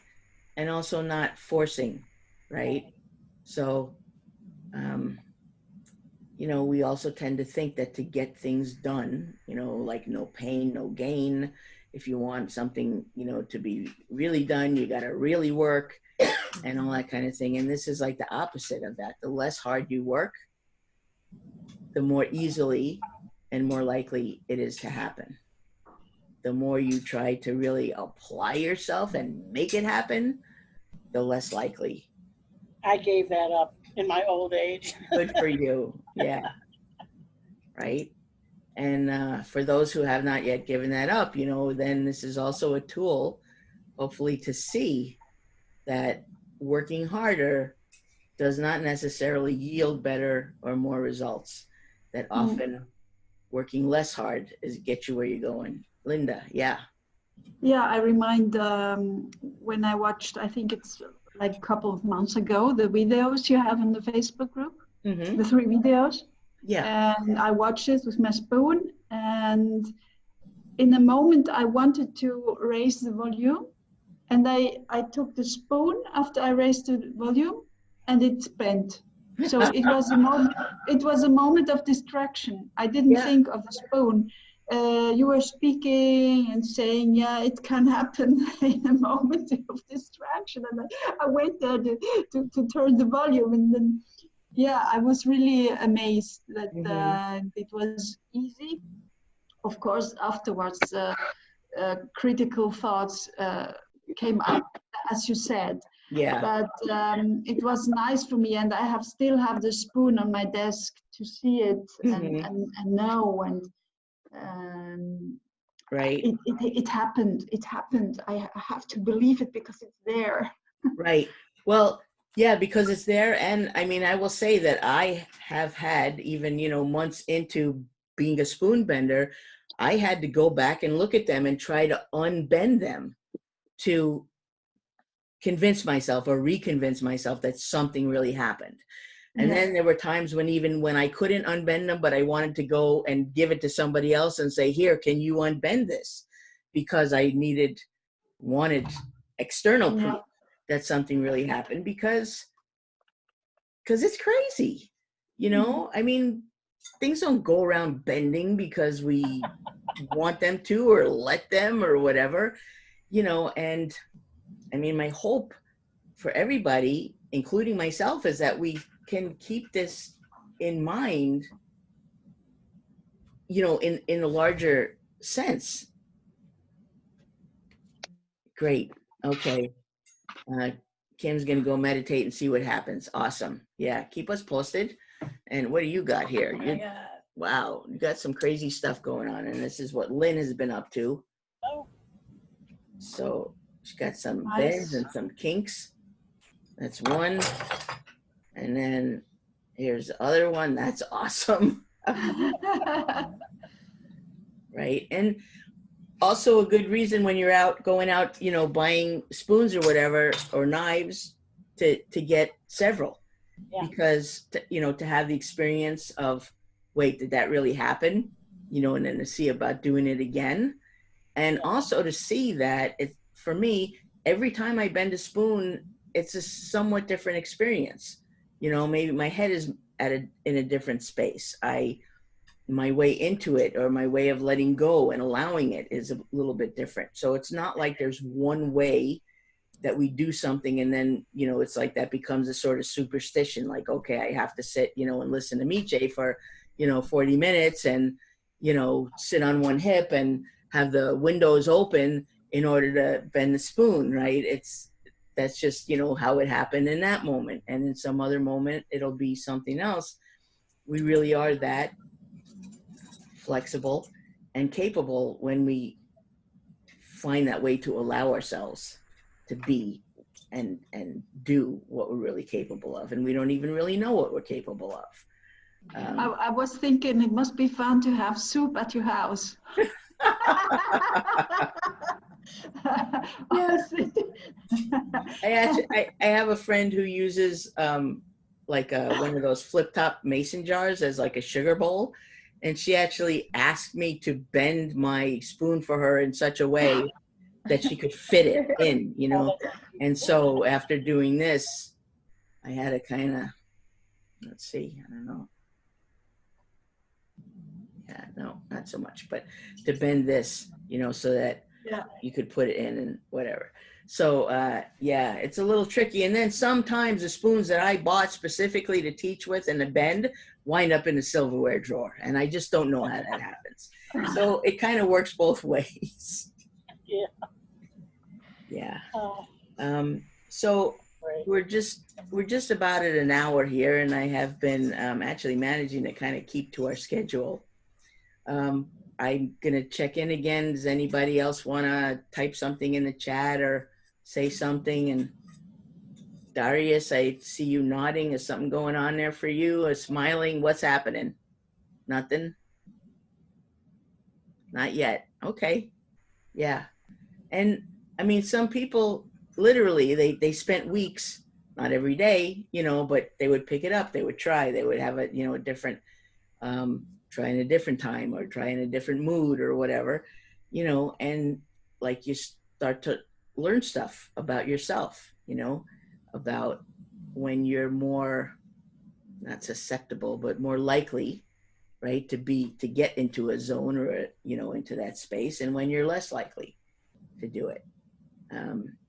and also not forcing. Right. So, we also tend to think that to get things done, like no pain, no gain. If you want something, to be really done, you got to really work and all that kind of thing. And this is like the opposite of that. The less hard you work, the more easily and more likely it is to happen. The more you try to really apply yourself and make it happen, the less likely.
I gave that up in my old age.
Good for you. Yeah. Right. And for those who have not yet given that up, then this is also a tool, hopefully, to see that working harder does not necessarily yield better or more results. That often working less hard is get you where you're going. Linda, yeah.
Yeah, I remind when I watched, I think it's like a couple of months ago, the videos you have in the Facebook group, the 3 videos.
Yeah.
And I watched it with my spoon, and in a moment I wanted to raise the volume, and I took the spoon after I raised the volume, and it's bent. So it was a moment of distraction. I didn't think of the spoon. You were speaking and saying, yeah, it can happen in a moment of distraction, and I wait there to turn the volume, and then I was really amazed that it was easy. Of course, afterwards, critical thoughts came up, as you said.
Yeah.
But it was nice for me, and I still have the spoon on my desk to see it and know. And
right.
It happened. It happened. I have to believe it because it's there.
Right. Well, yeah, because it's there. And I mean, I will say that I have had, even, months into being a spoon bender, I had to go back and look at them and try to unbend them to convince myself or reconvince myself that something really happened. And then there were times when, even when I couldn't unbend them, but I wanted to go and give it to somebody else and say, here, can you unbend this? Because I wanted external proof that something really happened, because it's crazy. I mean, things don't go around bending because we want them to, or let them, or whatever, and I mean, my hope for everybody, including myself, is that we can keep this in mind, you know, in a larger sense. Great. Okay. Kim's going to go meditate and see what happens. Awesome. Yeah. Keep us posted. And what do you got here? Wow. You got some crazy stuff going on. And this is what Lynn has been up to.
Oh.
So she's got some
Nice.
bends and some kinks. That's one. And then here's the other one. That's awesome. Right. And also a good reason when you're out, going out, you know, buying spoons or whatever, or knives, to get several.
Yeah.
Because, you know, to have the experience of, wait, did that really happen? You know, and then to see about doing it again. And also to see that, it, for me, every time I bend a spoon, it's a somewhat different experience. You know, maybe my head is in a different space. My way into it, or my way of letting go and allowing it, is a little bit different. So it's not like there's one way that we do something and then, you know, it's like that becomes a sort of superstition. Like, okay, I have to sit, you know, and listen to Miche for, you know, 40 minutes and, you know, sit on one hip and have the windows open in order to bend the spoon, right? That's just, you know, how it happened in that moment. And in some other moment, it'll be something else. We really are that flexible and capable when we find that way to allow ourselves to be and do what we're really capable of. And we don't even really know what we're capable of.
I was thinking it must be fun to have soup at your house.
Yes. I have a friend who uses like one of those flip top mason jars as like a sugar bowl. And she actually asked me to bend my spoon for her in such a way that she could fit it in, you know. And so after doing this, I had to kind of, let's see, I don't know. Yeah, no, not so much, but to bend this, you know, so that you could put it in and whatever. So yeah, it's a little tricky. And then sometimes the spoons that I bought specifically to teach with and to bend wind up in the silverware drawer. And I just don't know how that happens. So it kind of works both ways.
Yeah.
Yeah.
Oh,
So
great.
we're just about at an hour here, and I have been actually managing to kind of keep to our schedule. I'm gonna check in again. Does anybody else want to type something in the chat or say something? And Darius, I see you nodding. Is something going on there for you? Or smiling? What's happening? Nothing? Not yet. Okay. Yeah. And I mean, some people literally, they spent weeks, not every day, you know, but they would pick it up. They would try. They would have a, you know, a different, try in a different time or try in a different mood or whatever, you know, and like you start to learn stuff about yourself, you know, about when you're more, not susceptible, but more likely, right, to get into a zone or, you know, into that space, and when you're less likely to do it.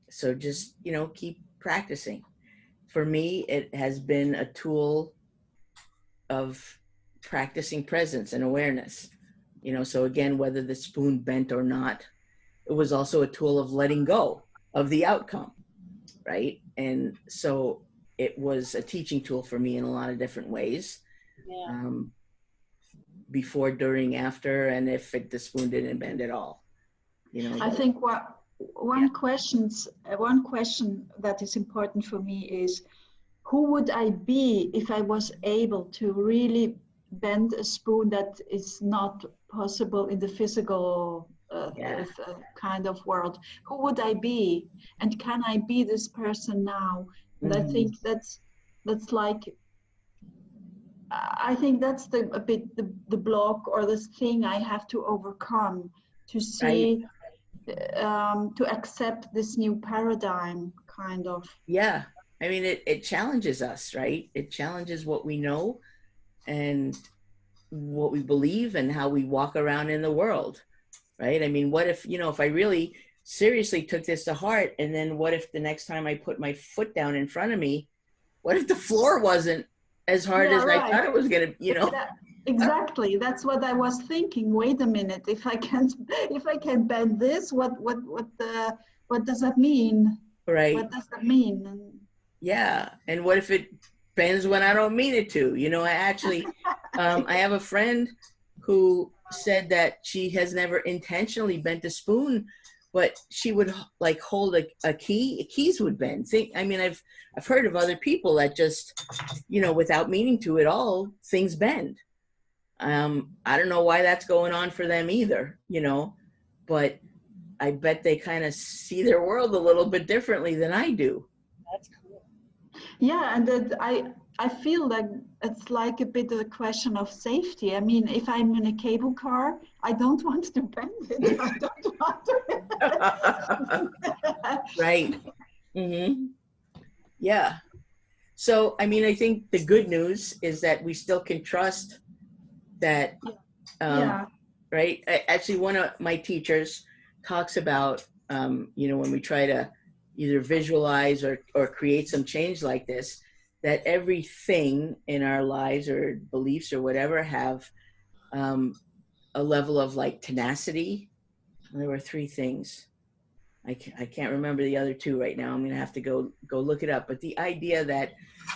So just, you know, keep practicing. For me, it has been a tool of practicing presence and awareness, you know. So again, whether the spoon bent or not, it was also a tool of letting go of the outcome, right? And so it was a teaching tool for me in a lot of different ways.
Yeah.
Before, during, after, and if the spoon didn't bend at all, you know.
I think one question that is important for me is, who would I be if I was able to really bend a spoon that is not possible in the physical kind of world? Who would I be? And can I be this person now? And I think that's like, I think that's a bit the block or this thing I have to overcome to see, to accept this new paradigm, kind of.
Yeah. I mean, it challenges us, right? It challenges what we know and what we believe and how we walk around in the world, right? I mean, what if, you know, if I really seriously took this to heart. And then what if the next time I put my foot down in front of me, what if the floor wasn't as hard
Yeah,
as I thought it was gonna,
Exactly. That's what I was thinking. Wait a minute. If I can bend this, what does that mean?
right?
What does that mean? And
Yeah. And what if it bends when I don't mean it to? I actually, I have a friend who said that she has never intentionally bent a spoon, but she would like hold a key. Keys would bend. I've heard of other people that just, without meaning to at all, things bend. I don't know why that's going on for them either, but I bet they kind of see their world a little bit differently than I do.
That's cool.
yeah, and I feel like it's like a bit of a question of safety. I mean, if I'm in a cable car, I don't want to bend it. I don't want to.
Right. Yeah. So, I think the good news is that we still can trust that,
Yeah.
right? Actually, one of my teachers talks about, when we try to either visualize or create some change like this, that everything in our lives or beliefs or whatever have a level of like tenacity. There were three things. I can't remember the other two right now. I'm going to have to go look it up. But the idea that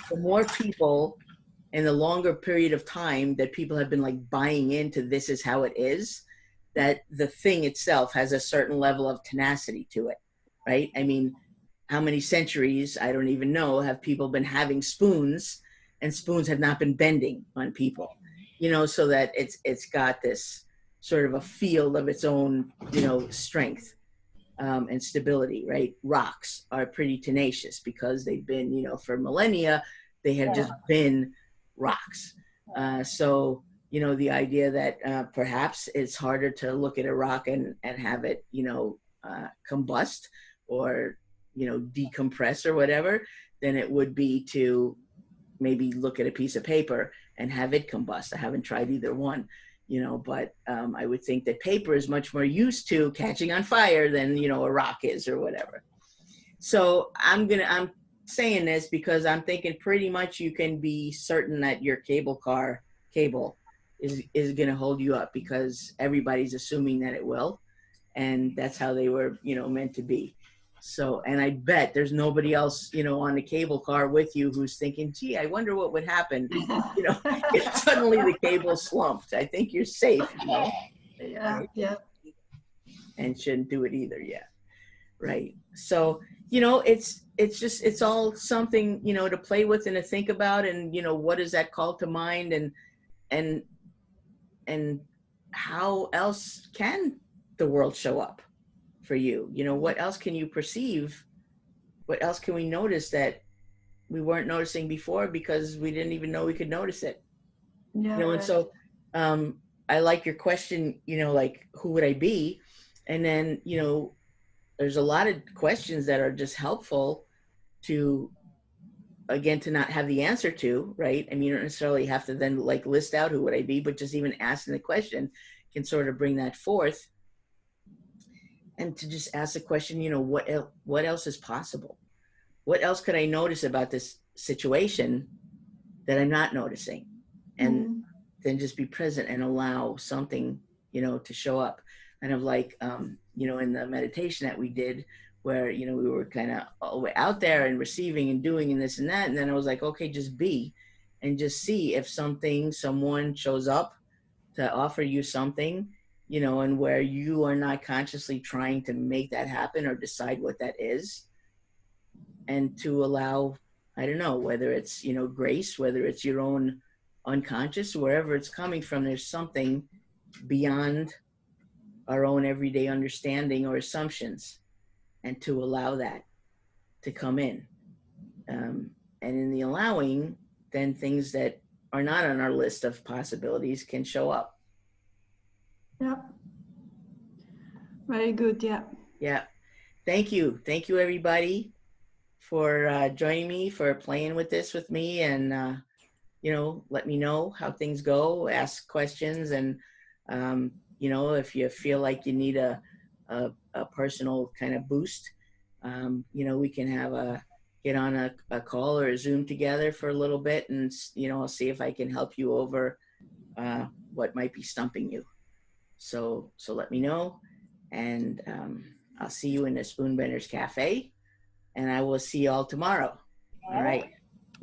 the more people in the longer period of time that people have been like buying into this is how it is, that the thing itself has a certain level of tenacity to it, right? How many centuries, I don't even know, have people been having spoons, and spoons have not been bending on people, so that it's got this sort of a field of its own, strength and stability, right? Rocks are pretty tenacious because they've been, for millennia, they have just been rocks. So, the idea that perhaps it's harder to look at a rock and have it, combust or, decompress or whatever, than it would be to maybe look at a piece of paper and have it combust. I haven't tried either one. But I would think that paper is much more used to catching on fire than, a rock is or whatever. So I'm saying this because I'm thinking pretty much you can be certain that your cable is going to hold you up, because everybody's assuming that it will. And that's how they were, meant to be. So, and I bet there's nobody else, on the cable car with you who's thinking, gee, I wonder what would happen, if suddenly the cable slumped. I think you're safe,
Yeah,
right?
yeah.
And shouldn't do it either. Yeah. Right. So, it's all something, to play with and to think about, and, what does that call to mind, and how else can the world show up for you? What else can you perceive? What else can we notice that we weren't noticing before because we didn't even know we could notice it?
Yeah,
And
right.
so I like your question, like, who would I be? And then, there's a lot of questions that are just helpful to not have the answer to, right? You don't necessarily have to then like list out who would I be, but just even asking the question can sort of bring that forth. And to just ask the question, what else is possible? What else could I notice about this situation that I'm not noticing? And then just be present and allow something, to show up. Kind of like, in the meditation that we did, where, we were kind of all the way out there and receiving and doing and this and that. And then I was like, okay, just be, and just see if someone shows up to offer you something, and where you are not consciously trying to make that happen or decide what that is. And to allow, I don't know, whether it's, grace, whether it's your own unconscious, wherever it's coming from, there's something beyond our own everyday understanding or assumptions, and to allow that to come in. And in the allowing, then things that are not on our list of possibilities can show up.
Yeah. Very good. Yeah.
Yeah. Thank you. Thank you, everybody, for joining me, for playing with this with me, and, let me know how things go, ask questions, and, if you feel like you need a a personal kind of boost. You know, we can get on a call or a Zoom together for a little bit, and you know, I'll see if I can help you over what might be stumping you. So let me know, and I'll see you in the Spoonbenders Cafe, and I will see you all tomorrow. All right.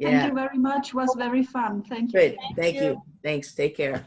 Thank you very much. It was very fun. Thank you.
Good. Thank you. Thanks. Take care.